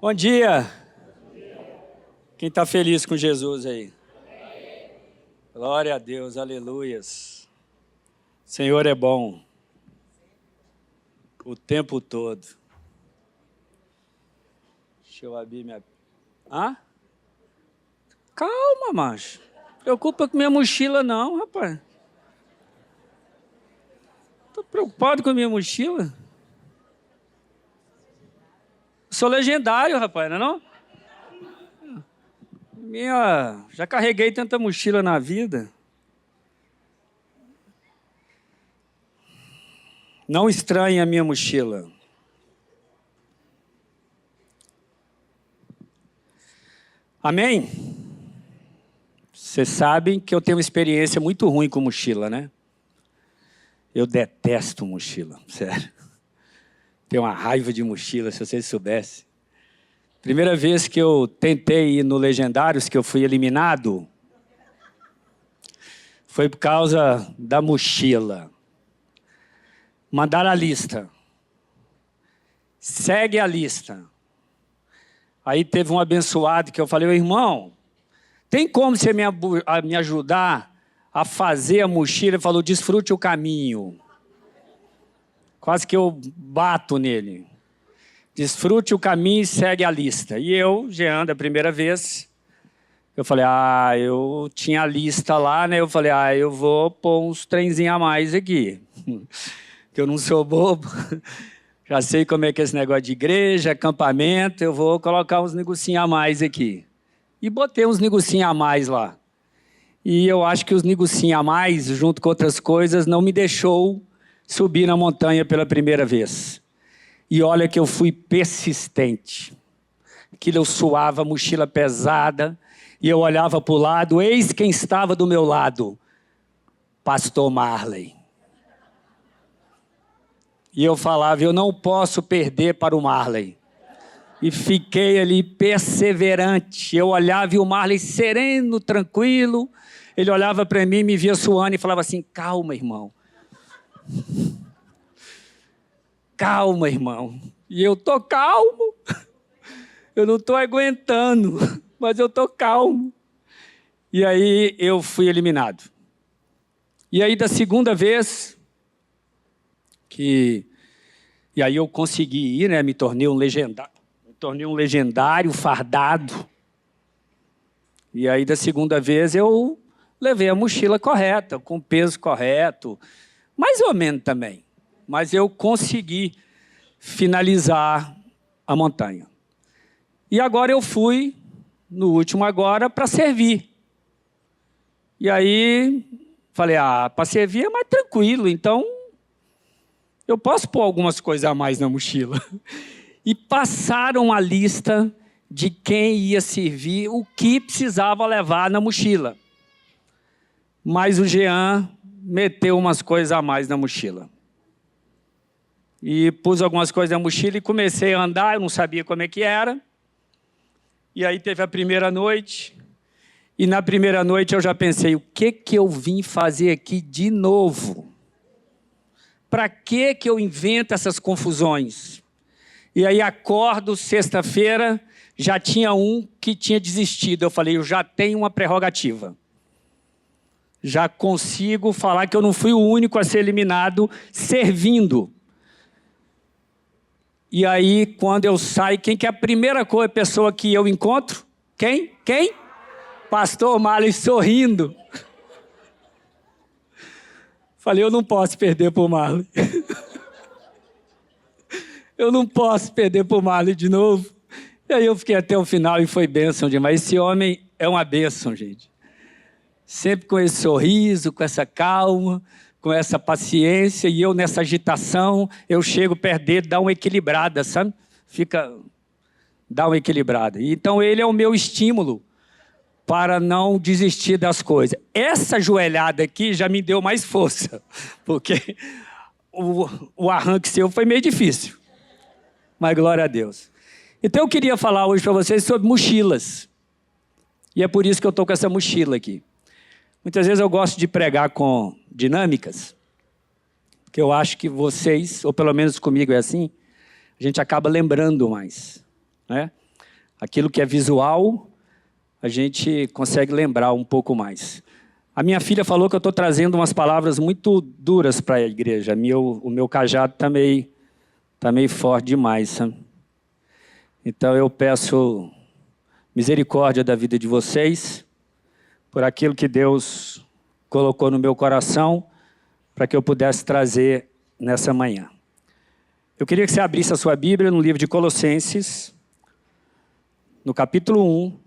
Bom dia! Quem está feliz com Jesus aí? Glória a Deus, aleluias. O Senhor é bom o tempo todo. Deixa eu abrir minha... Hã? Calma, macho. Não preocupa com minha mochila não, rapaz. Tô preocupado com a minha mochila? Sou legendário, rapaz, não é não? Já carreguei tanta mochila na vida. Não estranhe a minha mochila. Amém? Vocês sabem que eu tenho uma experiência muito ruim com mochila, né? Eu detesto mochila, sério. Tenho uma raiva de mochila, se vocês soubessem. Primeira vez que eu tentei ir no Legendários, que eu fui eliminado, foi por causa da mochila. Mandaram a lista. Segue a lista. Aí teve um abençoado que eu falei, irmão, tem como você me ajudar a fazer a mochila? Ele falou, desfrute o caminho. Quase que eu bato nele. Desfrute o caminho e segue a lista. E eu, Jean, da primeira vez, eu falei, eu tinha a lista lá, né? Eu falei, eu vou pôr uns trenzinhos a mais aqui. Que eu não sou bobo. Já sei como é que é esse negócio de igreja, acampamento, eu vou colocar uns negocinhos a mais aqui. E botei uns negocinhos a mais lá. E eu acho que os negocinhos a mais, junto com outras coisas, não me deixou subir na montanha pela primeira vez. E olha que eu fui persistente. Aquilo eu suava, mochila pesada, e eu olhava para o lado, eis quem estava do meu lado, Pastor Marley. E eu falava, eu não posso perder para o Marley. E fiquei ali perseverante. Eu olhava e o Marley sereno, tranquilo. Ele olhava para mim, me via suando e falava assim, calma, irmão. Calma, irmão. E eu tô calmo. Eu não estou aguentando, mas eu estou calmo. E aí eu fui eliminado. E aí da segunda vez... E aí eu consegui ir, né? Me tornei um legendário fardado. E aí da segunda vez eu levei a mochila correta, com o peso correto, mais ou menos também. Mas eu consegui finalizar a montanha. E agora eu fui, no último agora, para servir. E aí falei, para servir é mais tranquilo, então... eu posso pôr algumas coisas a mais na mochila. E passaram a lista de quem ia servir, o que precisava levar na mochila. Mas o Jean meteu umas coisas a mais na mochila. E pus algumas coisas na mochila e comecei a andar, eu não sabia como é que era. E aí teve a primeira noite. E na primeira noite eu já pensei, o que eu vim fazer aqui de novo? Para que eu invento essas confusões? E aí acordo, sexta-feira, já tinha um que tinha desistido. Eu falei, eu já tenho uma prerrogativa. Já consigo falar que eu não fui o único a ser eliminado servindo. E aí, quando eu saio, quem que é a primeira pessoa que eu encontro? Quem? Pastor Marley sorrindo. Falei, eu não posso perder para o Marley. Eu não posso perder para o Marley de novo. E aí eu fiquei até o final e foi bênção demais. Esse homem é uma bênção, gente. Sempre com esse sorriso, com essa calma, com essa paciência. E eu nessa agitação, eu chego perto dele, dá uma equilibrada, sabe? Dá uma equilibrada. Então ele é o meu estímulo para não desistir das coisas. Essa joelhada aqui já me deu mais força, porque o arranque seu foi meio difícil. Mas glória a Deus. Então eu queria falar hoje para vocês sobre mochilas. E é por isso que eu estou com essa mochila aqui. Muitas vezes eu gosto de pregar com dinâmicas, porque eu acho que vocês, ou pelo menos comigo é assim, a gente acaba lembrando mais, né? Aquilo que é visual, a gente consegue lembrar um pouco mais. A minha filha falou que eu estou trazendo umas palavras muito duras para a igreja. O meu cajado está meio forte demais, sabe? Então eu peço misericórdia da vida de vocês, por aquilo que Deus colocou no meu coração, para que eu pudesse trazer nessa manhã. Eu queria que você abrisse a sua Bíblia no livro de Colossenses, no capítulo 1,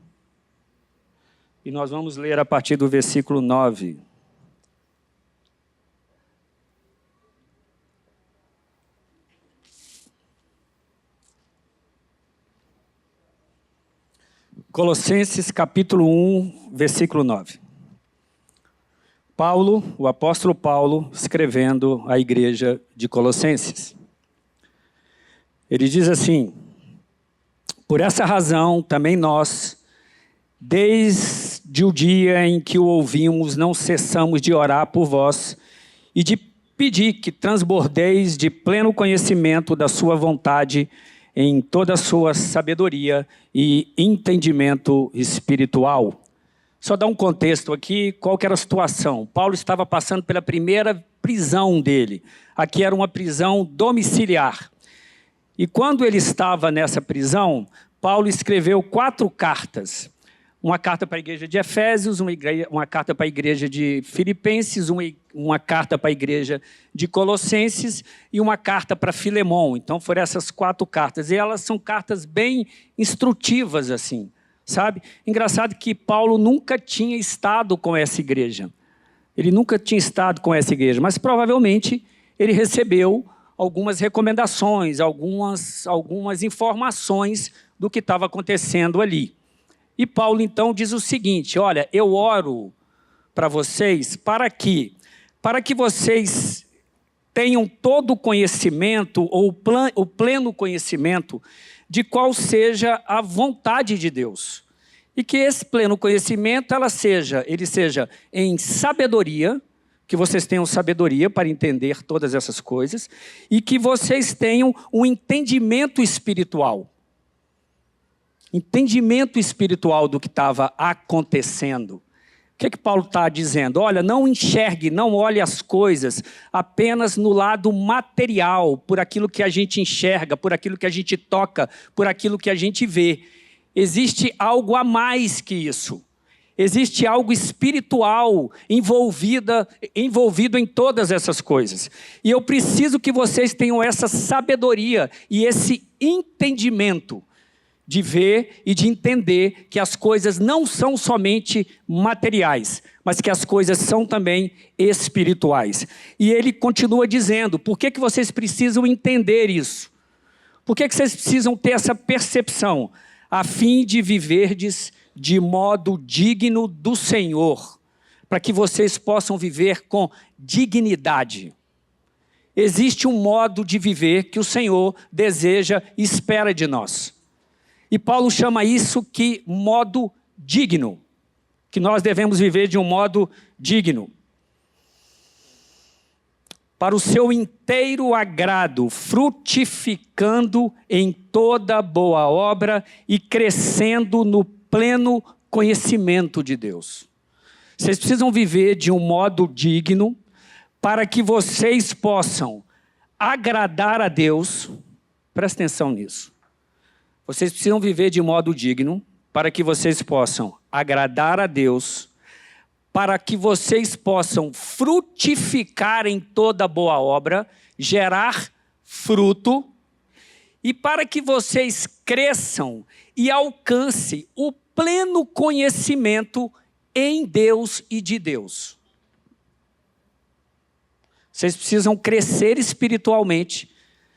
e nós vamos ler a partir do versículo 9. Colossenses capítulo 1, versículo 9. Paulo, o apóstolo Paulo, escrevendo à igreja de Colossenses. Ele diz assim: por essa razão, também nós, desde o dia em que o ouvimos, não cessamos de orar por vós e de pedir que transbordeis de pleno conhecimento da sua vontade em toda a sua sabedoria e entendimento espiritual. Só dar um contexto aqui, qual que era a situação. Paulo estava passando pela primeira prisão dele. Aqui era uma prisão domiciliar. E quando ele estava nessa prisão, Paulo escreveu 4 cartas. Uma carta para a igreja de Efésios, uma carta para a igreja de Filipenses, uma carta para a igreja de Colossenses e uma carta para Filemon. Então foram essas 4 cartas. E elas são cartas bem instrutivas, assim, sabe? Engraçado que Paulo nunca tinha estado com essa igreja. Ele nunca tinha estado com essa igreja, mas provavelmente ele recebeu algumas recomendações, algumas informações do que estava acontecendo ali. E Paulo, então, diz o seguinte: olha, eu oro para vocês para que vocês tenham todo o conhecimento, ou o pleno conhecimento, de qual seja a vontade de Deus. E que esse pleno conhecimento, ele seja em sabedoria, que vocês tenham sabedoria para entender todas essas coisas, e que vocês tenham um entendimento espiritual. Entendimento espiritual do que estava acontecendo. O que Paulo está dizendo? Olha, não enxergue, não olhe as coisas apenas no lado material, por aquilo que a gente enxerga, por aquilo que a gente toca, por aquilo que a gente vê. Existe algo a mais que isso. Existe algo espiritual envolvido em todas essas coisas. E eu preciso que vocês tenham essa sabedoria e esse entendimento de ver e de entender que as coisas não são somente materiais, mas que as coisas são também espirituais. E ele continua dizendo: por que vocês precisam entender isso? Por que vocês precisam ter essa percepção? A fim de viverdes de modo digno do Senhor, para que vocês possam viver com dignidade. Existe um modo de viver que o Senhor deseja e espera de nós. E Paulo chama isso que modo digno, que nós devemos viver de um modo digno. Para o seu inteiro agrado, frutificando em toda boa obra e crescendo no pleno conhecimento de Deus. Vocês precisam viver de um modo digno para que vocês possam agradar a Deus. Presta atenção nisso. Vocês precisam viver de modo digno para que vocês possam agradar a Deus, para que vocês possam frutificar em toda boa obra, gerar fruto, e para que vocês cresçam e alcancem o pleno conhecimento em Deus e de Deus. Vocês precisam crescer espiritualmente,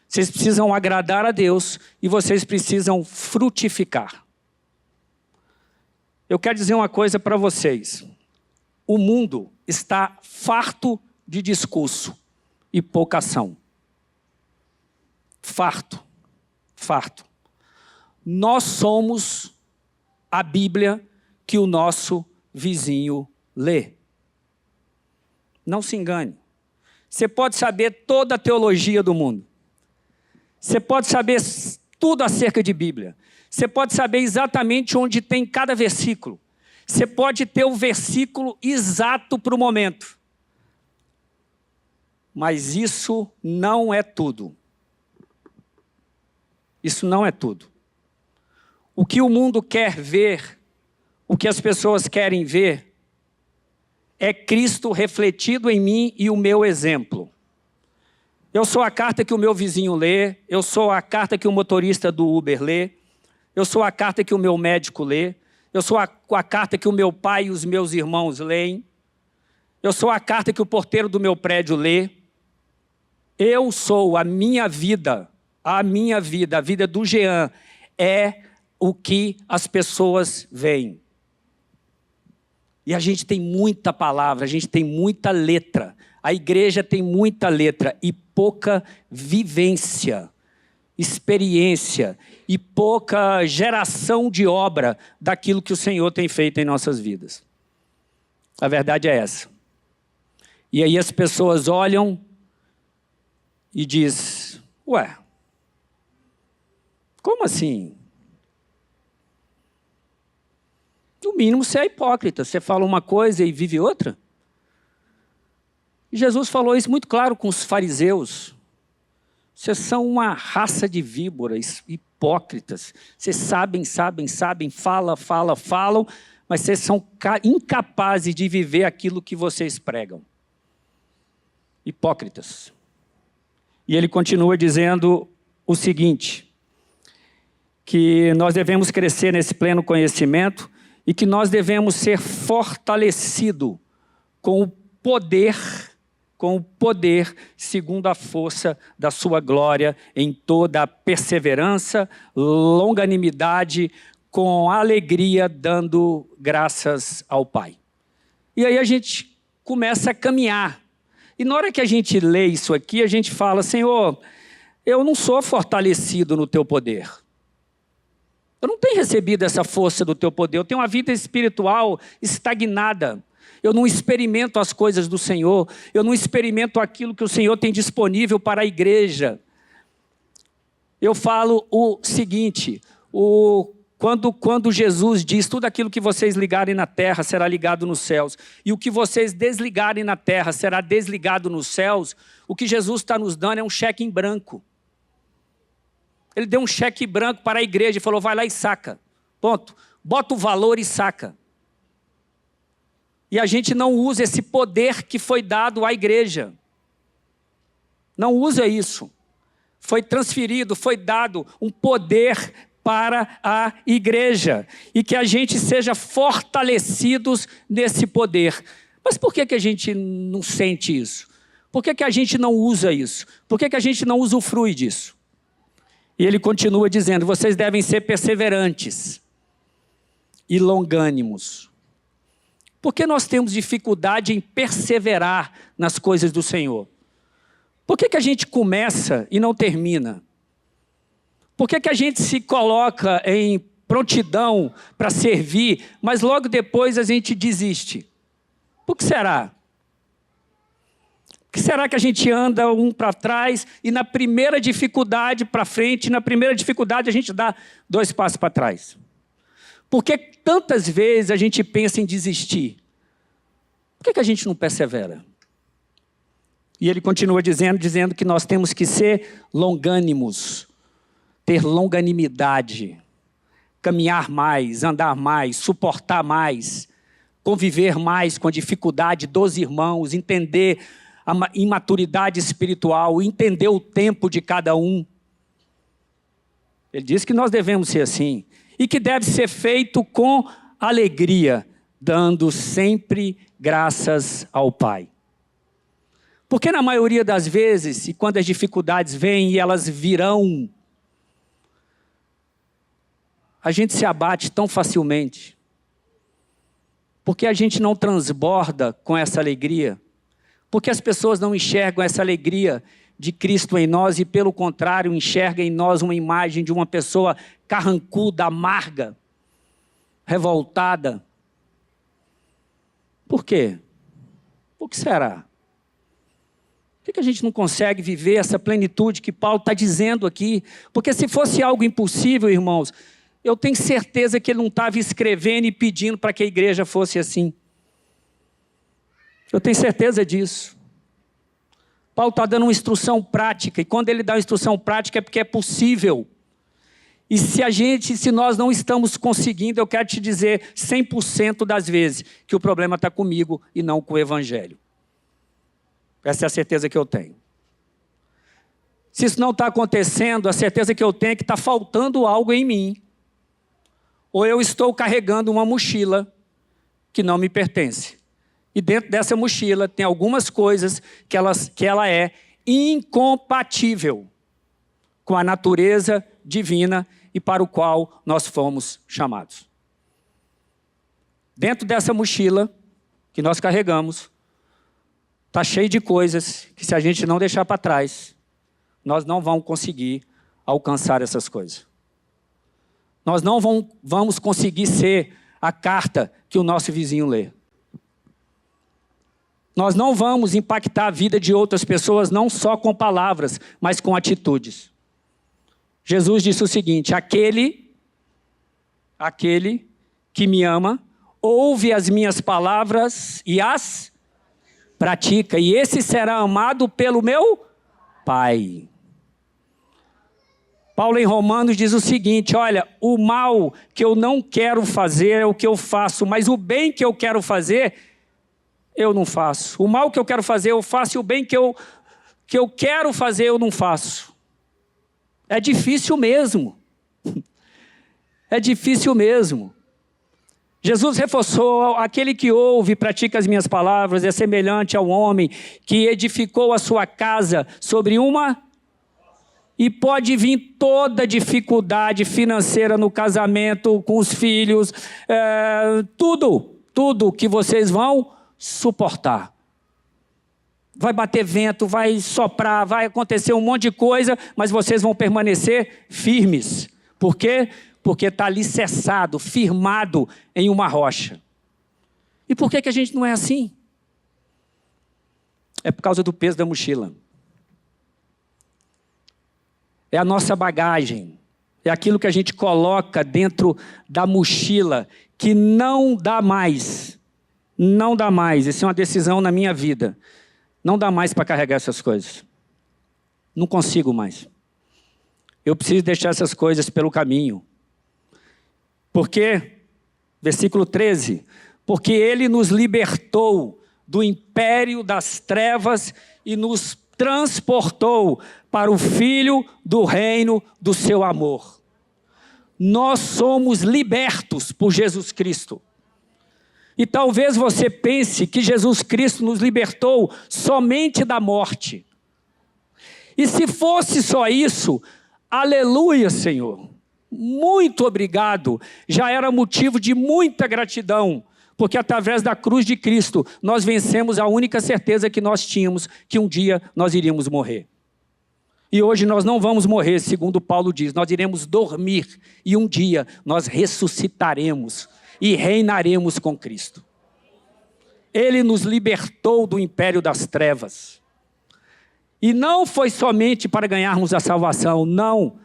vocês precisam agradar a Deus e vocês precisam frutificar. Eu quero dizer uma coisa para vocês. O mundo está farto de discurso e pouca ação. Farto. Nós somos a Bíblia que o nosso vizinho lê. Não se engane. Você pode saber toda a teologia do mundo. Você pode saber tudo acerca de Bíblia. Você pode saber exatamente onde tem cada versículo. Você pode ter o versículo exato para o momento. Mas isso não é tudo. Isso não é tudo. O que o mundo quer ver, o que as pessoas querem ver, é Cristo refletido em mim e o meu exemplo. Eu sou a carta que o meu vizinho lê, eu sou a carta que o motorista do Uber lê, eu sou a carta que o meu médico lê, eu sou a carta que o meu pai e os meus irmãos leem, eu sou a carta que o porteiro do meu prédio lê. Eu sou a vida, a vida do Jean, é o que as pessoas veem. E a gente tem muita palavra, a gente tem muita letra. A igreja tem muita letra e pouca vivência, experiência e pouca geração de obra daquilo que o Senhor tem feito em nossas vidas. A verdade é essa. E aí as pessoas olham e dizem, ué, como assim? No mínimo você é hipócrita, você fala uma coisa e vive outra. E Jesus falou isso muito claro com os fariseus. Vocês são uma raça de víboras, hipócritas. Vocês sabem, falam, mas vocês são incapazes de viver aquilo que vocês pregam. Hipócritas. E ele continua dizendo o seguinte, que nós devemos crescer nesse pleno conhecimento e que nós devemos ser fortalecidos com o poder segundo a força da sua glória, em toda a perseverança, longanimidade, com alegria, dando graças ao Pai. E aí a gente começa a caminhar. E na hora que a gente lê isso aqui, a gente fala, Senhor, eu não sou fortalecido no teu poder. Eu não tenho recebido essa força do teu poder. Eu tenho uma vida espiritual estagnada. Eu não experimento as coisas do Senhor. Eu não experimento aquilo que o Senhor tem disponível para a igreja. Eu falo o seguinte, quando Jesus diz, tudo aquilo que vocês ligarem na terra será ligado nos céus, e o que vocês desligarem na terra será desligado nos céus, o que Jesus está nos dando é um cheque em branco. Ele deu um cheque branco para a igreja e falou, vai lá e saca. Ponto. Bota o valor e saca. E a gente não usa esse poder que foi dado à igreja. Não usa isso. Foi transferido, foi dado um poder para a igreja. E que a gente seja fortalecidos nesse poder. Mas por que a gente não sente isso? Por que a gente não usa isso? Por que a gente não usufrui disso? E ele continua dizendo, vocês devem ser perseverantes e longânimos. Por que nós temos dificuldade em perseverar nas coisas do Senhor? Por que a gente começa e não termina? Por que a gente se coloca em prontidão para servir, mas logo depois a gente desiste? Por que será? Por que será que a gente anda um para trás e na primeira dificuldade para frente, na primeira dificuldade a gente dá 2 passos para trás? Por que tantas vezes a gente pensa em desistir? Por que a gente não persevera? E ele continua dizendo que nós temos que ser longânimos, ter longanimidade, caminhar mais, andar mais, suportar mais, conviver mais com a dificuldade dos irmãos, entender a imaturidade espiritual, entender o tempo de cada um. Ele diz que nós devemos ser assim. E que deve ser feito com alegria, dando sempre graças ao Pai. Porque na maioria das vezes, e quando as dificuldades vêm e elas virão, a gente se abate tão facilmente. Porque a gente não transborda com essa alegria. Porque as pessoas não enxergam essa alegria de Cristo em nós e, pelo contrário, enxerga em nós uma imagem de uma pessoa carrancuda, amarga, revoltada. Por quê? Por que será? Por que a gente não consegue viver essa plenitude que Paulo está dizendo aqui? Porque se fosse algo impossível, irmãos, eu tenho certeza que ele não estava escrevendo e pedindo para que a igreja fosse assim. Eu tenho certeza disso. Paulo está dando uma instrução prática, e quando ele dá uma instrução prática é porque é possível. E se nós não estamos conseguindo, eu quero te dizer 100% das vezes que o problema está comigo e não com o evangelho. Essa é a certeza que eu tenho. Se isso não está acontecendo, a certeza que eu tenho é que está faltando algo em mim. Ou eu estou carregando uma mochila que não me pertence. E dentro dessa mochila tem algumas coisas que ela é incompatível com a natureza divina e para o qual nós fomos chamados. Dentro dessa mochila que nós carregamos, está cheio de coisas que, se a gente não deixar para trás, nós não vamos conseguir alcançar essas coisas. Nós não vamos conseguir ser a carta que o nosso vizinho lê. Nós não vamos impactar a vida de outras pessoas, não só com palavras, mas com atitudes. Jesus disse o seguinte: aquele que me ama, ouve as minhas palavras e as pratica, e esse será amado pelo meu Pai. Paulo em Romanos diz o seguinte: olha, o mal que eu não quero fazer é o que eu faço, mas o bem que eu quero fazer, eu não faço. O mal que eu quero fazer, eu faço, e o bem que eu quero fazer, eu não faço. É difícil mesmo. É difícil mesmo. Jesus reforçou: aquele que ouve e pratica as minhas palavras é semelhante ao homem que edificou a sua casa sobre uma... E pode vir toda dificuldade financeira no casamento, com os filhos, tudo que vocês vão suportar. Vai bater vento, vai soprar, vai acontecer um monte de coisa, mas vocês vão permanecer firmes. Por quê? Porque está alicerçado, firmado em uma rocha. E por que a gente não é assim? É por causa do peso da mochila. É a nossa bagagem. É aquilo que a gente coloca dentro da mochila que não dá mais. Não dá mais. Isso é uma decisão na minha vida. Não dá mais para carregar essas coisas. Não consigo mais. Eu preciso deixar essas coisas pelo caminho. Porque, versículo 13, porque Ele nos libertou do império das trevas e nos transportou para o Filho do reino do seu amor. Nós somos libertos por Jesus Cristo. E talvez você pense que Jesus Cristo nos libertou somente da morte. E se fosse só isso, aleluia, Senhor. Muito obrigado. Já era motivo de muita gratidão. Porque através da cruz de Cristo, nós vencemos a única certeza que nós tínhamos, que um dia nós iríamos morrer. E hoje nós não vamos morrer, segundo Paulo diz, nós iremos dormir e um dia nós ressuscitaremos e reinaremos com Cristo. Ele nos libertou do império das trevas. E não foi somente para ganharmos a salvação, não,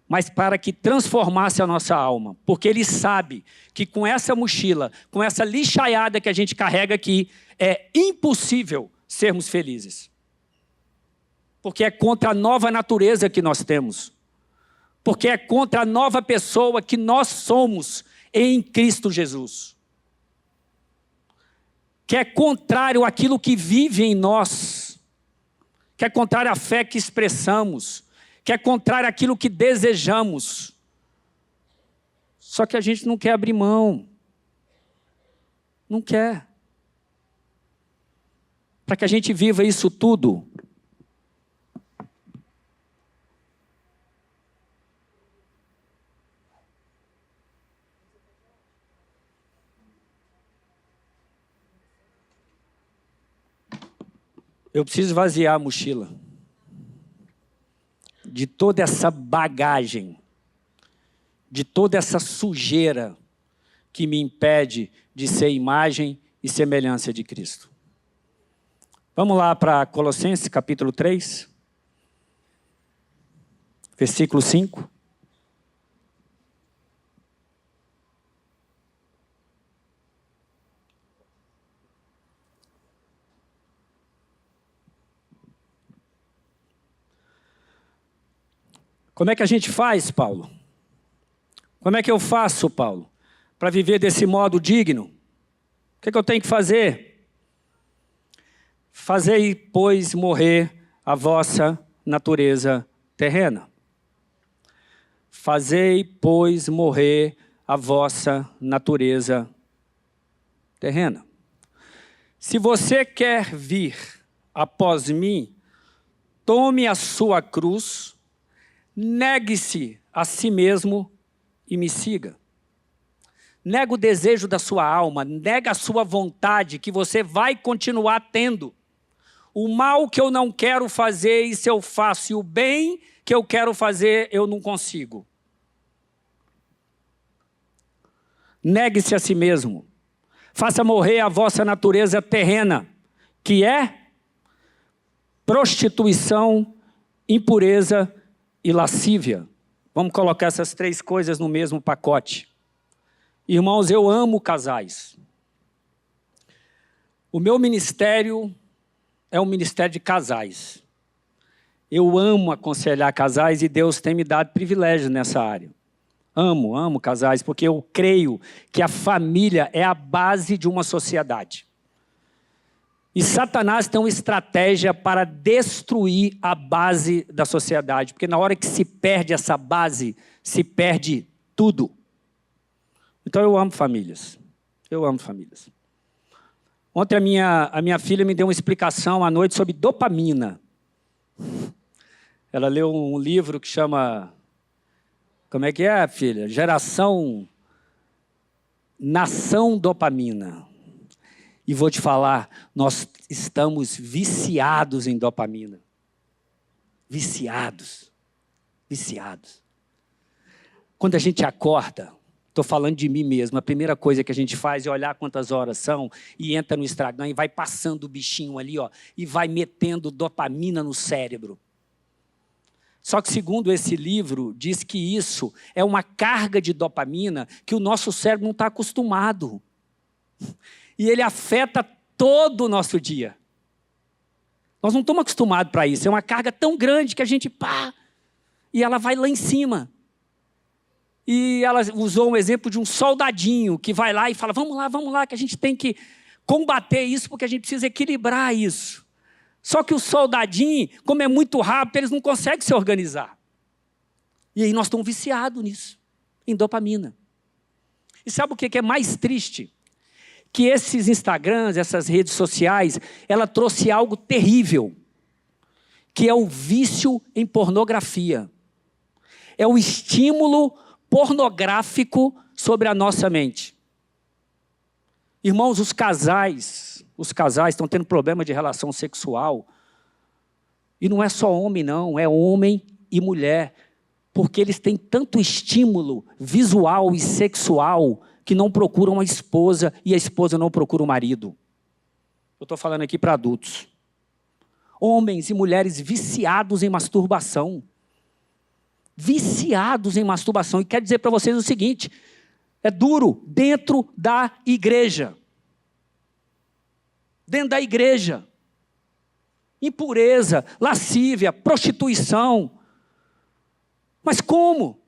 mas para que transformasse a nossa alma. Porque Ele sabe que com essa mochila, com essa lixaiada que a gente carrega aqui, é impossível sermos felizes. Porque é contra a nova natureza que nós temos. Porque é contra a nova pessoa que nós somos em Cristo Jesus. Que é contrário àquilo que vive em nós. Que é contrário à fé que expressamos. Que é contrário àquilo que desejamos. Só que a gente não quer abrir mão. Não quer. Para que a gente viva isso tudo, eu preciso esvaziar a mochila de toda essa bagagem, de toda essa sujeira que me impede de ser imagem e semelhança de Cristo. Vamos lá para Colossenses, capítulo 3, versículo 5. Como é que a gente faz, Paulo? Como é que eu faço, Paulo, para viver desse modo digno? O que eu tenho que fazer? Fazei, pois, morrer a vossa natureza terrena. Fazei, pois, morrer a vossa natureza terrena. Se você quer vir após mim, tome a sua cruz, negue-se a si mesmo e me siga. Nega o desejo da sua alma, nega a sua vontade que você vai continuar tendo. O mal que eu não quero fazer, isso eu faço, e o bem que eu quero fazer, eu não consigo. Negue-se a si mesmo. Faça morrer a vossa natureza terrena, que é prostituição, impureza e lascívia. Vamos colocar essas três coisas no mesmo pacote. Irmãos, eu amo casais. O meu ministério é um ministério de casais. Eu amo aconselhar casais e Deus tem me dado privilégio nessa área. Amo casais, porque eu creio que a família é a base de uma sociedade. E Satanás tem uma estratégia para destruir a base da sociedade, porque na hora que se perde essa base, se perde tudo. Então eu amo famílias. Eu amo famílias. Ontem a minha filha me deu uma explicação à noite sobre dopamina. Ela leu um livro que chama... Como é que é, filha? Nação Dopamina. E vou te falar, nós estamos viciados em dopamina. Viciados. Quando a gente acorda, estou falando de mim mesmo, a primeira coisa que a gente faz é olhar quantas horas são e entra no Instagram e vai passando o bichinho ali, ó, e vai metendo dopamina no cérebro. Só que, segundo esse livro, diz que isso é uma carga de dopamina que o nosso cérebro não está acostumado. E ele afeta todo o nosso dia. Nós não estamos acostumados para isso. É uma carga tão grande que a gente e ela vai lá em cima. E ela usou um exemplo de um soldadinho que vai lá e fala, vamos lá, que a gente tem que combater isso porque a gente precisa equilibrar isso. Só que o soldadinho, como é muito rápido, eles não conseguem se organizar. E aí nós estamos viciados nisso, em dopamina. E sabe o que é mais triste? Que esses Instagrams, essas redes sociais, ela trouxe algo terrível, que é o vício em pornografia. É o estímulo pornográfico sobre a nossa mente. Irmãos, os casais estão tendo problema de relação sexual. E não é só homem, não, é homem e mulher. Porque eles têm tanto estímulo visual e sexual que não procuram a esposa e a esposa não procura o marido. Eu estou falando aqui para adultos. Homens e mulheres viciados em masturbação. Viciados em masturbação. E quero dizer para vocês o seguinte, é duro dentro da igreja. Dentro da igreja. Impureza, lascívia, prostituição. Mas como?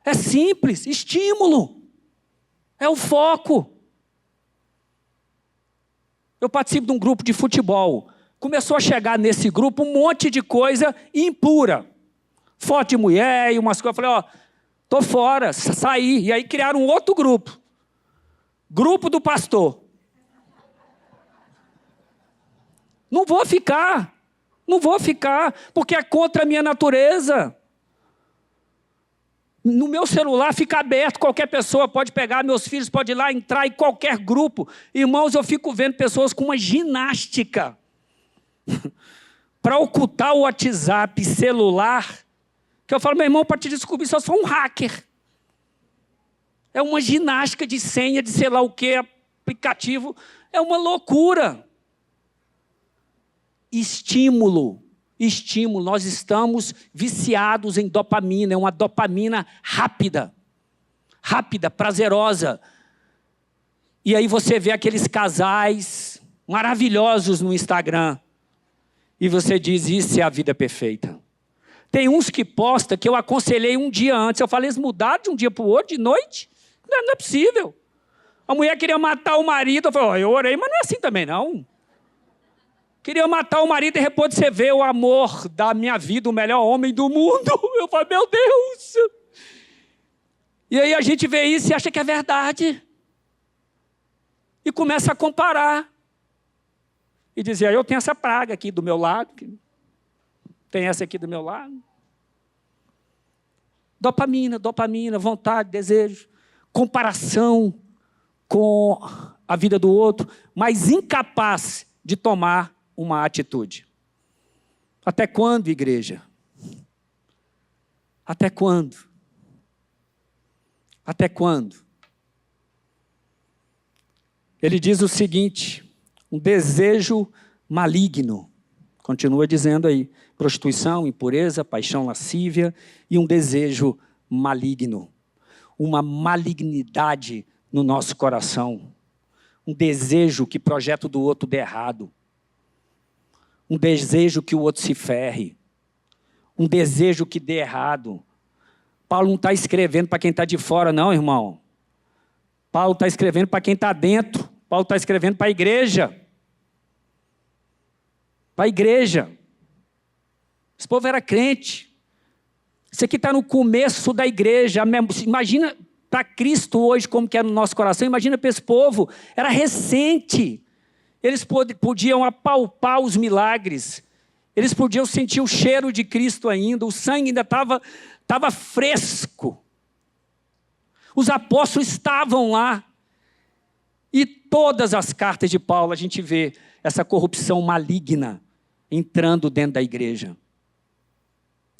É simples, estímulo. É o foco. Eu participo de um grupo de futebol. Começou a chegar nesse grupo um monte de coisa impura. Foto de mulher e umas coisas. Eu falei, tô fora, saí. E aí criaram um outro grupo. Grupo do pastor. Não vou ficar, porque é contra a minha natureza. No meu celular fica aberto, qualquer pessoa pode pegar, meus filhos podem ir lá, entrar em qualquer grupo. Irmãos, eu fico vendo pessoas com uma ginástica para ocultar o WhatsApp celular, que eu falo, meu irmão, para te descobrir, só sou um hacker. É uma ginástica de senha, de sei lá o que, aplicativo, é uma loucura. estímulo. Estímulo. Nós estamos viciados em dopamina. É uma dopamina rápida. Rápida, prazerosa. E aí você vê aqueles casais maravilhosos no Instagram. E você diz, isso é a vida perfeita. Tem uns que postam que eu aconselhei um dia antes. Eu falei, eles mudaram de um dia para o outro, de noite? Não é possível. A mulher queria matar o marido. Eu falei, eu orei, mas não é assim também, não. Queria matar o marido e depois você vê o amor da minha vida, o melhor homem do mundo. Eu falei, meu Deus. E aí a gente vê isso e acha que é verdade. E começa a comparar. E dizer, eu tenho essa praga aqui do meu lado, tem essa aqui do meu lado. Dopamina, vontade, desejo, comparação com a vida do outro, mas incapaz de tomar uma atitude. Até quando, igreja? Até quando? Até quando? Ele diz o seguinte, um desejo maligno, continua dizendo aí, prostituição, impureza, paixão lascívia e um desejo maligno. Uma malignidade no nosso coração. Um desejo que projeta do outro dê errado. Um desejo que o outro se ferre. Um desejo que dê errado. Paulo não está escrevendo para quem está de fora, não, irmão. Paulo está escrevendo para quem está dentro. Paulo está escrevendo para a igreja. Para a igreja. Esse povo era crente. Isso aqui está no começo da igreja. Imagina para Cristo hoje como que é no nosso coração. Imagina para esse povo. Era recente. Eles podiam apalpar os milagres. Eles podiam sentir o cheiro de Cristo ainda. O sangue ainda estava fresco. Os apóstolos estavam lá. E todas as cartas de Paulo a gente vê essa corrupção maligna entrando dentro da igreja.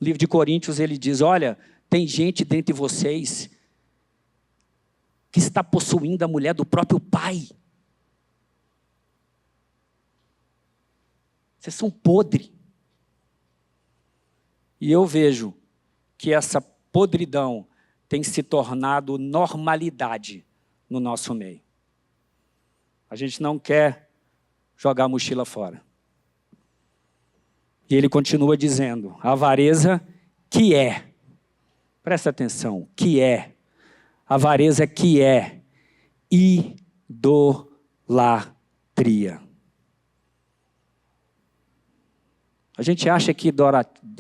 No livro de Coríntios ele diz, olha, tem gente dentre vocês que está possuindo a mulher do próprio pai. Vocês são podres. E eu vejo que essa podridão tem se tornado normalidade no nosso meio. A gente não quer jogar a mochila fora. E ele continua dizendo, a avareza que é, presta atenção, que é, a avareza que é idolatria. A gente acha que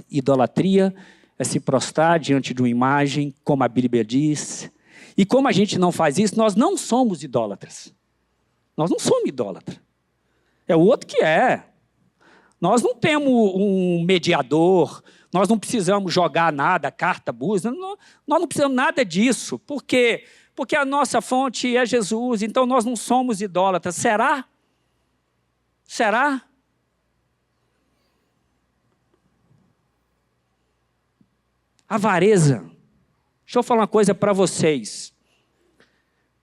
idolatria é se prostrar diante de uma imagem, como a Bíblia diz. E como a gente não faz isso, nós não somos idólatras. Nós não somos idólatras. É o outro que é. Nós não temos um mediador, nós não precisamos jogar nada, carta, búzia, nós não precisamos nada disso. Por quê? Porque a nossa fonte é Jesus, então nós não somos idólatras. Será? Será? Avareza. Deixa eu falar uma coisa para vocês.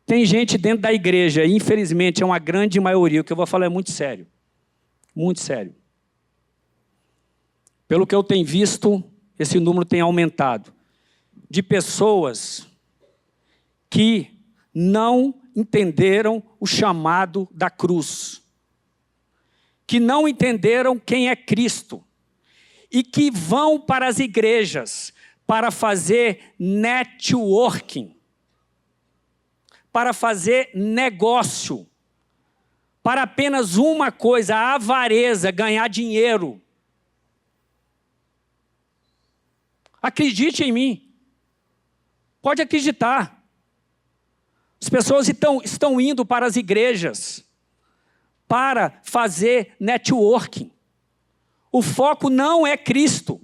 Tem gente dentro da igreja, e infelizmente é uma grande maioria, o que eu vou falar é muito sério. Muito sério. Pelo que eu tenho visto, esse número tem aumentado. De pessoas que não entenderam o chamado da cruz. Que não entenderam quem é Cristo. E que vão para as igrejas para fazer networking. Para fazer negócio. Para apenas uma coisa, a avareza, ganhar dinheiro. Acredite em mim. Pode acreditar. As pessoas estão indo para as igrejas para fazer networking. O foco não é Cristo.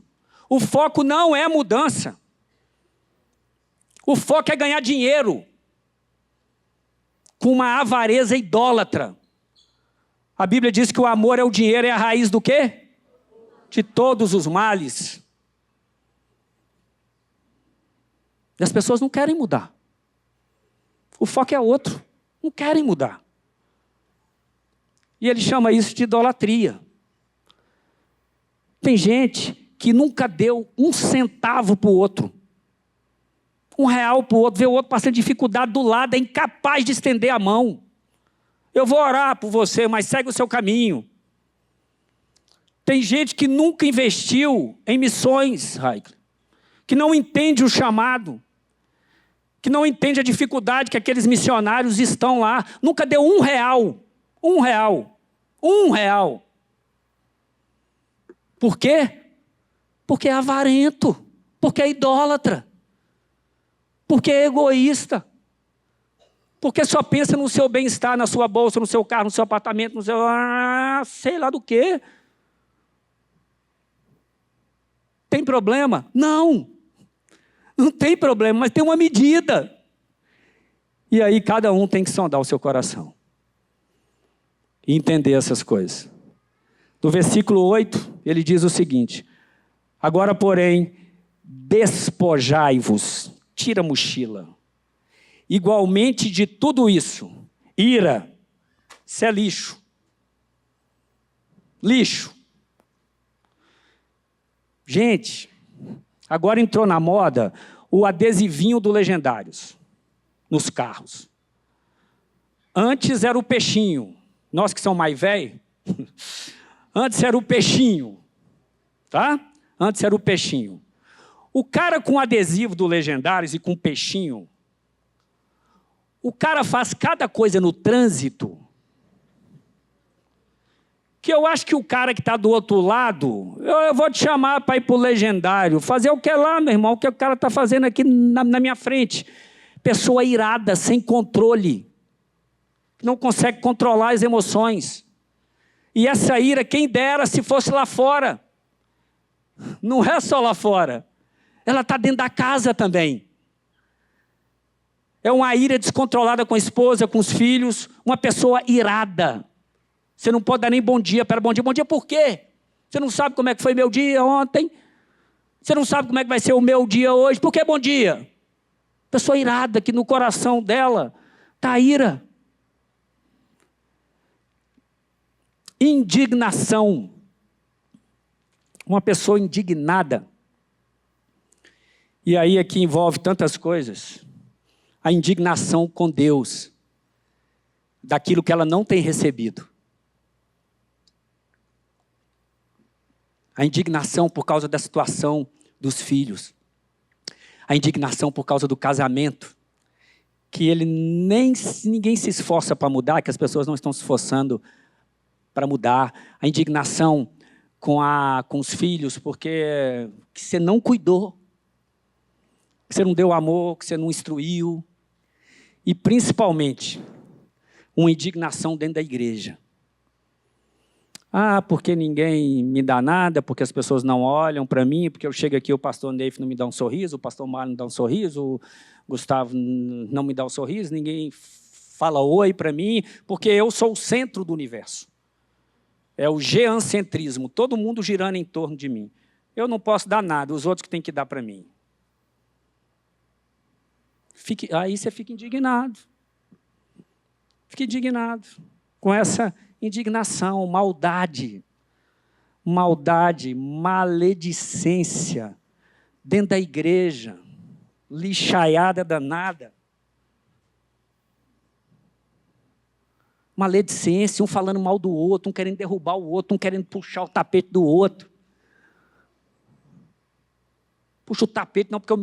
O foco não é mudança. O foco é ganhar dinheiro. Com uma avareza idólatra. A Bíblia diz que o amor é o dinheiro, é a raiz do quê? De todos os males. E as pessoas não querem mudar. O foco é outro. Não querem mudar. E ele chama isso de idolatria. Tem gente que nunca deu um centavo para o outro. R$1 para o outro, vê o outro passando dificuldade do lado, é incapaz de estender a mão. Eu vou orar por você, mas segue o seu caminho. Tem gente que nunca investiu em missões, Raikle, que não entende o chamado, que não entende a dificuldade que aqueles missionários estão lá. Nunca deu R$1. R$1. Por quê? Porque é avarento, porque é idólatra, porque é egoísta, porque só pensa no seu bem-estar, na sua bolsa, no seu carro, no seu apartamento, no seu... sei lá do quê. Tem problema? Não tem problema, mas tem uma medida. E aí cada um tem que sondar o seu coração e entender essas coisas. No versículo 8, ele diz o seguinte: agora, porém, despojai-vos, tira a mochila, igualmente de tudo isso. Ira, isso é lixo. Lixo. Gente, agora entrou na moda o adesivinho do Legendários nos carros. Antes era o peixinho. Nós que somos mais velhos, antes era o peixinho, tá? Antes era o peixinho. O cara com adesivo do Legendários e com peixinho, o cara faz cada coisa no trânsito que eu acho que o cara que está do outro lado, eu vou te chamar para ir para o Legendário, fazer o que é lá, meu irmão, o que o cara está fazendo aqui na minha frente. Pessoa irada, sem controle, não consegue controlar as emoções. E essa ira, quem dera se fosse lá fora. Não é só lá fora, ela está dentro da casa também. É uma ira descontrolada com a esposa, com os filhos, uma pessoa irada. Você não pode dar nem bom dia para bom dia. Bom dia por quê? Você não sabe como é que foi meu dia ontem? Você não sabe como é que vai ser o meu dia hoje? Por que bom dia? Pessoa irada, que no coração dela está a ira. Indignação. Uma pessoa indignada. E aí aqui envolve tantas coisas. A indignação com Deus, daquilo que ela não tem recebido. A indignação por causa da situação dos filhos. A indignação por causa do casamento, que ninguém se esforça para mudar, que as pessoas não estão se esforçando para mudar. A indignação com os filhos, porque que você não cuidou, que você não deu amor, que você não instruiu. E, principalmente, uma indignação dentro da igreja. Porque ninguém me dá nada, porque as pessoas não olham para mim, porque eu chego aqui, o pastor Neif não me dá um sorriso, o pastor Mário não dá um sorriso, o Gustavo não me dá um sorriso, ninguém fala oi para mim, porque eu sou o centro do universo. É o geancentrismo, todo mundo girando em torno de mim. Eu não posso dar nada, os outros que têm que dar para mim. Aí você fica indignado. Fica indignado com essa indignação, maldade, maledicência, dentro da igreja, lixaiada danada. Maledicência, um falando mal do outro, um querendo derrubar o outro, um querendo puxar o tapete do outro. Puxa o tapete, não porque o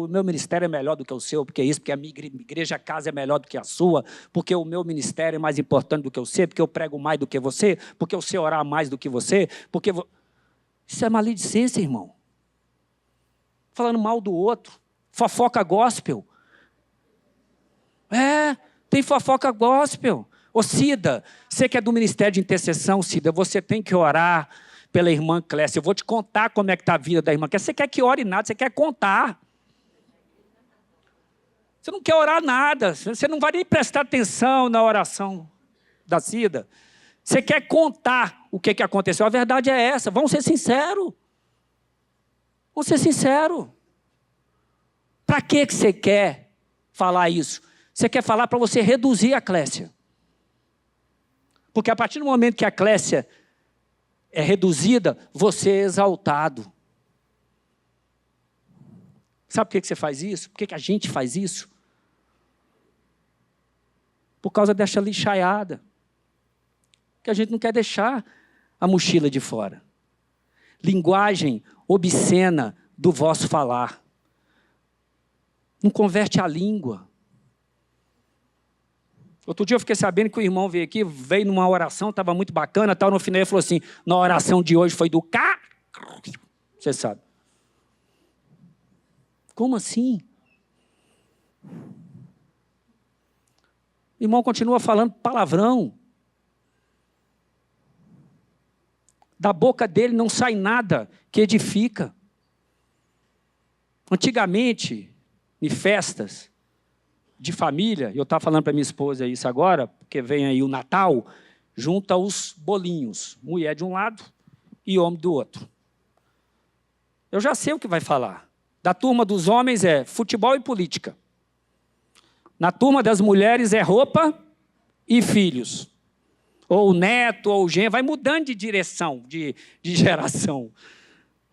meu ministério é melhor do que o seu, porque isso, porque a minha igreja, a casa é melhor do que a sua, porque o meu ministério é mais importante do que o seu, porque eu prego mais do que você, porque eu sei orar mais do que você, porque... Isso é maledicência, irmão. Falando mal do outro. Fofoca gospel. Tem fofoca gospel. Ô Cida, você que é do ministério de intercessão, Cida, você tem que orar pela irmã Clécia. Eu vou te contar como é que está a vida da irmã Clécia. Você quer que ore nada, você quer contar. Você não quer orar nada, você não vai nem prestar atenção na oração da Cida. Você quer contar o que aconteceu. A verdade é essa, vamos ser sinceros. Vamos ser sinceros. Para que você quer falar isso? Você quer falar para você reduzir a Clécia. Porque a partir do momento que a Clécia é reduzida, você é exaltado. Sabe por que você faz isso? Por que a gente faz isso? Por causa dessa lixaiada. Que a gente não quer deixar a mochila de fora. Linguagem obscena do vosso falar. Não converte a língua. Outro dia eu fiquei sabendo que o irmão veio aqui, veio numa oração, estava muito bacana, tal, no final ele falou assim, na oração de hoje foi do cá. Você sabe. Como assim? O irmão continua falando palavrão. Da boca dele não sai nada que edifica. Antigamente, em festas de família, eu estava falando para minha esposa isso agora, porque vem aí o Natal, junta os bolinhos, mulher de um lado e homem do outro. Eu já sei o que vai falar. Da turma dos homens é futebol e política. Na turma das mulheres é roupa e filhos. Ou neto, ou genro, vai mudando de direção, de geração.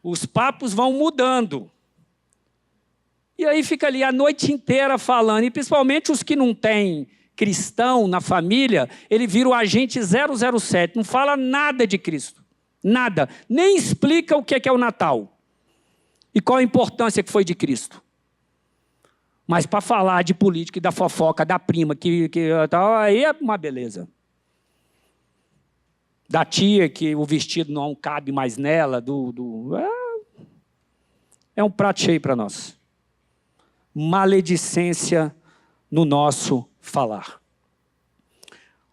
Os papos vão mudando. E aí fica ali a noite inteira falando, e principalmente os que não têm cristão na família, ele vira o agente 007, não fala nada de Cristo, nada, nem explica o que é o Natal, e qual a importância que foi de Cristo. Mas para falar de política e da fofoca, da prima, aí é uma beleza. Da tia, que o vestido não cabe mais nela, é um prato cheio para nós. Maledicência no nosso falar.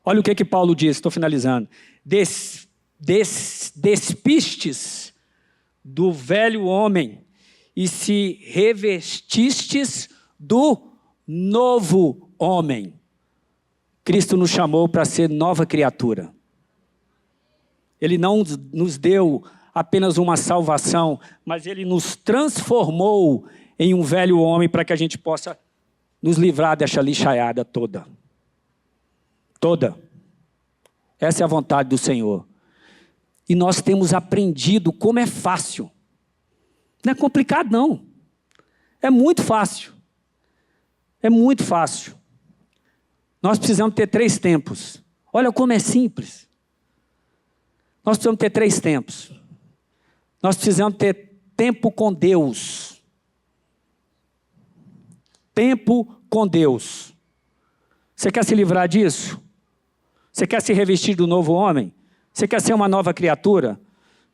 Olha o que Paulo diz, estou finalizando. Despistes do velho homem e se revestistes do novo homem. Cristo nos chamou para ser nova criatura. Ele não nos deu apenas uma salvação, mas Ele nos transformou em um velho homem para que a gente possa nos livrar dessa lixaiada toda. Toda. Essa é a vontade do Senhor. E nós temos aprendido como é fácil. Não é complicado, não. É muito fácil. É muito fácil. Nós precisamos ter 3 tempos. Olha como é simples. Nós precisamos ter 3 tempos. Nós precisamos ter tempo com Deus. Tempo com Deus. Você quer se livrar disso? Você quer se revestir do novo homem? Você quer ser uma nova criatura?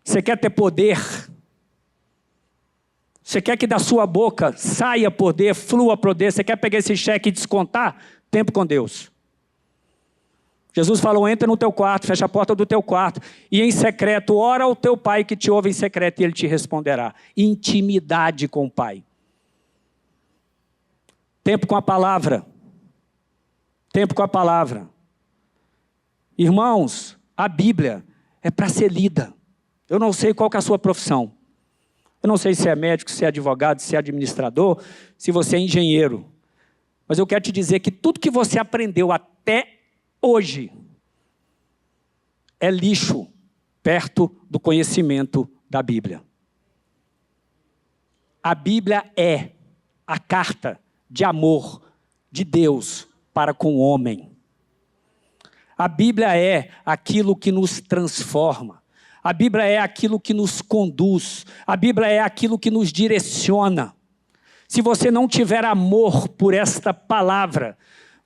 Você quer ter poder? Você quer que da sua boca saia poder, flua poder? Você quer pegar esse cheque e descontar? Tempo com Deus. Jesus falou, entra no teu quarto, fecha a porta do teu quarto, e em secreto, ora ao teu pai que te ouve em secreto e ele te responderá. Intimidade com o pai. Tempo com a palavra. Tempo com a palavra. Irmãos, a Bíblia é para ser lida. Eu não sei qual que é a sua profissão. Eu não sei se é médico, se é advogado, se é administrador, se você é engenheiro. Mas eu quero te dizer que tudo que você aprendeu até hoje é lixo perto do conhecimento da Bíblia. A Bíblia é a carta de amor de Deus para com o homem. A Bíblia é aquilo que nos transforma. A Bíblia é aquilo que nos conduz. A Bíblia é aquilo que nos direciona. Se você não tiver amor por esta palavra,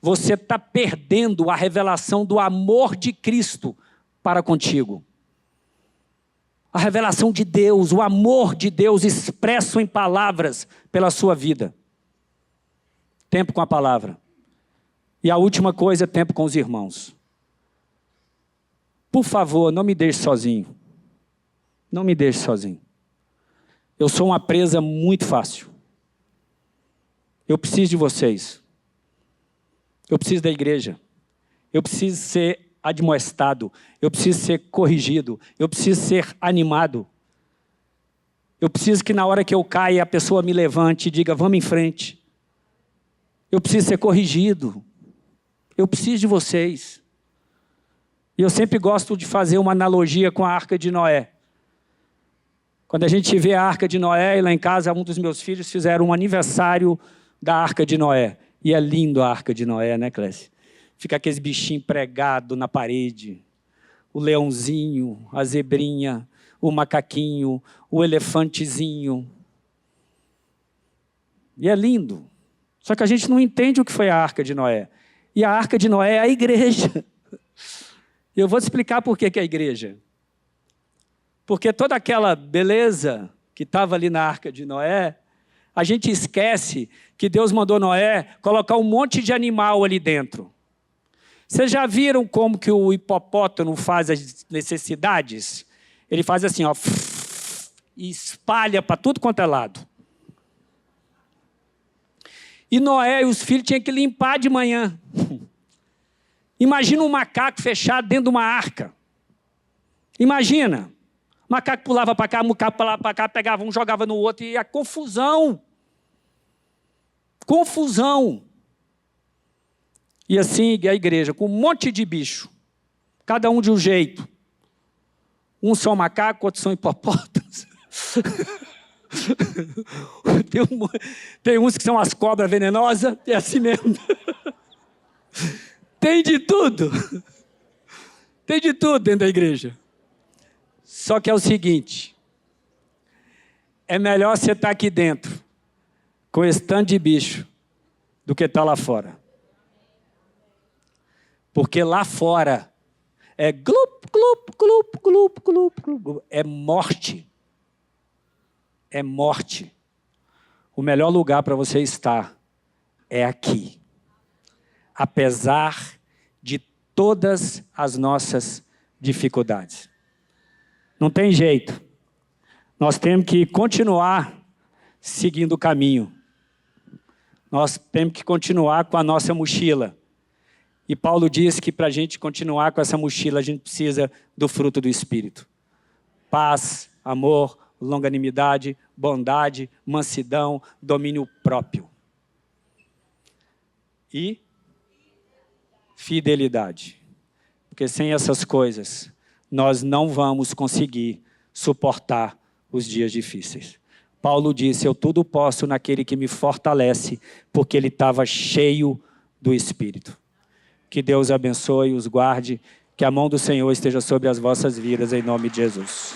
você está perdendo a revelação do amor de Cristo para contigo. A revelação de Deus, o amor de Deus expresso em palavras pela sua vida. Tempo com a palavra. E a última coisa é tempo com os irmãos. Por favor, não me deixe sozinho. Não me deixe sozinho. Eu sou uma presa muito fácil. Eu preciso de vocês. Eu preciso da igreja. Eu preciso ser admoestado. Eu preciso ser corrigido. Eu preciso ser animado. Eu preciso que na hora que eu caia, a pessoa me levante e diga, vamos em frente. Eu preciso ser corrigido. Eu preciso de vocês. E eu sempre gosto de fazer uma analogia com a Arca de Noé. Quando a gente vê a Arca de Noé, e lá em casa um dos meus filhos fizeram um aniversário da Arca de Noé. E é lindo a Arca de Noé, né, Clécia? Fica aqueles bichinhos pregados na parede. O leãozinho, a zebrinha, o macaquinho, o elefantezinho. E é lindo. Só que a gente não entende o que foi a Arca de Noé. E a Arca de Noé é a igreja. E eu vou te explicar por que é a igreja. Porque toda aquela beleza que estava ali na Arca de Noé, a gente esquece que Deus mandou Noé colocar um monte de animal ali dentro. Vocês já viram como que o hipopótamo faz as necessidades? Ele faz assim, ó, e espalha para tudo quanto é lado. E Noé e os filhos tinham que limpar de manhã. Imagina um macaco fechado dentro de uma arca. Imagina. O macaco pulava para cá, o macaco pulava para cá, pegava um, jogava no outro, e a confusão. Confusão. E assim a igreja, com um monte de bicho. Cada um de um jeito. Uns são macacos, outros são hipopótamos. Tem uns que são as cobras venenosas, é assim mesmo. Tem de tudo. Tem de tudo dentro da igreja. Só que é o seguinte, é melhor você estar aqui dentro, com esse tanto de bicho, do que estar lá fora. Porque lá fora é glup, glup, glup, glup, glup, glup. É morte. É morte. O melhor lugar para você estar é aqui. Apesar de todas as nossas dificuldades. Não tem jeito. Nós temos que continuar seguindo o caminho. Nós temos que continuar com a nossa mochila. E Paulo diz que para a gente continuar com essa mochila, a gente precisa do fruto do Espírito. Paz, amor, longanimidade, bondade, mansidão, domínio próprio. E fidelidade. Porque sem essas coisas, nós não vamos conseguir suportar os dias difíceis. Paulo disse, eu tudo posso naquele que me fortalece, porque ele estava cheio do Espírito. Que Deus abençoe e os guarde, que a mão do Senhor esteja sobre as vossas vidas, em nome de Jesus.